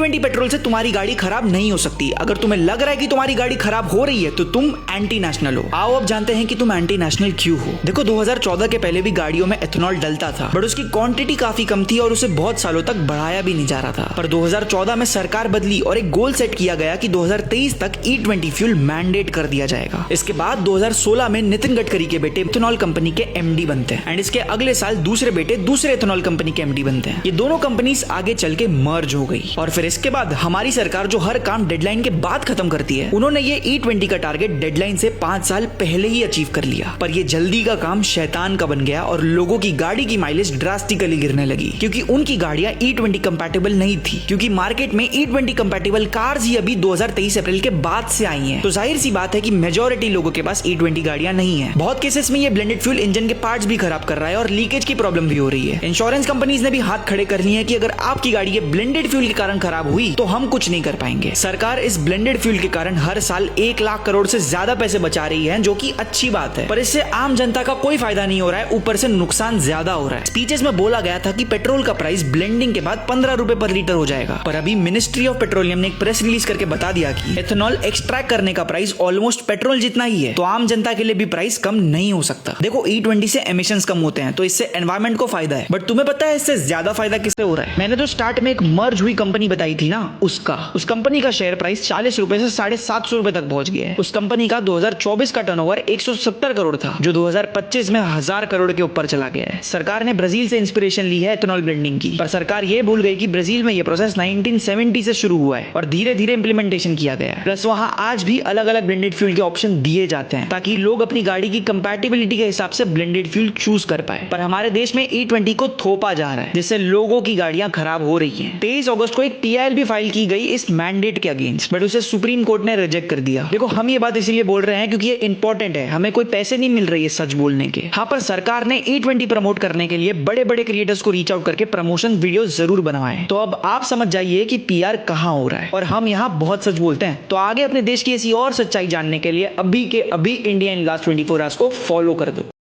E20 petrol से तुम्हारी गाड़ी खराब नहीं हो सकती। अगर तुम्हें लग रहा है कि तुम्हारी गाड़ी खराब हो रही है तो तुम एंटी नेशनल हो। आओ अब जानते हैं कि तुम एंटी नेशनल क्यों हो। देखो 2014 के पहले भी गाड़ियों में एथेनॉल डलता था, बट उसकी क्वांटिटी काफी कम थी और उसे बहुत सालों तक बढ़ाया भी नहीं जा रहा था। पर 2014 में सरकार बदली और एक गोल सेट किया गया कि 2023 तक E20 फ्यूल मैंडेट कर दिया जाएगा। इसके बाद 2016 में नितिन गडकरी के बेटे इथेनॉल कंपनी के MD बनते हैं एंड इसके अगले साल दूसरे बेटे दूसरे इथेनॉल कंपनी के MD बनते हैं। ये दोनों कंपनीज आगे चल के मर्ज हो गई और फिर इसके बाद हमारी सरकार जो हर काम डेडलाइन के बाद खत्म करती है, उन्होंने ये E20 का टारगेट डेडलाइन से 5 साल पहले ही अचीव कर लिया। पर ये जल्दी का काम शैतान का बन गया और लोगों की गाड़ी की माइलेज ड्रास्टिकली गिरने लगी क्योंकि उनकी गाड़ियां E20 कंपैटिबल नहीं थी। क्योंकि मार्केट में E20 कंपैटिबल कार्स ही अभी 2023 अप्रैल के बाद से आई हैं, तो जाहिर सी बात है कि मेजॉरिटी लोगों के पास E20 गाड़ियां नहीं है। बहुत केसेस में ये ब्लेंडेड फ्यूल इंजन के पार्ट्स भी खराब कर रहा है और लीकेज की प्रॉब्लम भी हो रही है। इंश्योरेंस कंपनीज ने भी हाथ खड़े कर लिए हैं कि अगर आपकी गाड़ी ये ब्लेंडेड फ्यूल के कारण खराब हुई तो हम कुछ नहीं कर पाएंगे। सरकार इस ब्लेंडेड फ्यूल के कारण हर साल 1 लाख करोड़ से ज्यादा पैसे बचा रही है, जो कि अच्छी बात है, पर इससे आम जनता का कोई फायदा नहीं हो रहा है, ऊपर से नुकसान ज्यादा हो रहा है। स्पीचेस में बोला गया था कि पेट्रोल का प्राइस ब्लेंडिंग के बाद 15 रुपए पर लीटर हो जाएगा, पर अभी मिनिस्ट्री ऑफ पेट्रोलियम ने एक प्रेस रिलीज करके बता दिया कि एथेनॉल एक्सट्रैक्ट करने का प्राइस ऑलमोस्ट पेट्रोल जितना ही है, तो आम जनता के लिए भी प्राइस कम नहीं हो सकता। देखो E20 से एमिशंस कम होते हैं तो इससे एनवायरमेंट को फायदा है, बट तुम्हें पता है इससे ज्यादा फायदा किससे हो रहा है? मैंने तो स्टार्ट में एक मर्ज हुई कंपनी बताई थी ना, उस कंपनी का शेयर प्राइस 40 रुपए से 750 रुपए तक पहुंच गया है। उस कंपनी का 2024 का टर्नओवर 170 करोड़ था, जो 2025 में 1000 करोड़ के ऊपर चला गया है। सरकार ने ब्राजील से इंस्पिरेशन ली है एथेनॉल ब्लेंडिंग की, पर सरकार ये भूल गई कि ब्राजील में ये प्रोसेस 1970 से शुरू हुआ है और धीरे धीरे इंप्लीमेंटेशन किया गया है। प्लस वहां आज भी अलग अलग ब्लेंडेड फ्यूल के ऑप्शन दिए जाते हैं ताकि लोग अपनी गाड़ी की कंपैटिबिलिटी के हिसाब से ब्लेंडेड फ्यूल चूज कर पाए। पर हमारे देश में E20 को थोपा जा रहा है, जिससे लोगों की गाड़ियां खराब हो रही हैं। 23 अगस्त को एक PIL भी फाइल की गई इस मैंडेट के अगेंस्ट, बट उसे सुप्रीम कोर्ट ने रिजेक्ट कर दिया। देखो हम ये बात इसलिए बोल रहे हैं क्योंकि ये इंपॉर्टेंट है, हमें कोई पैसे नहीं मिल रही है सच बोलने के। हाँ, पर सरकार ने E20 प्रमोट करने के लिए बड़े बड़े क्रिएटर्स को रीच आउट करके प्रमोशन वीडियो जरूर बनवाएं। तो अब आप समझ जाइए कि PR कहां हो रहा है और हम यहाँ बहुत सच बोलते हैं। तो आगे अपने देश की ऐसी और सच्चाई जानने के लिए अभी के अभी इंडिया इन लास्ट 24 आवर्स को फॉलो कर दो।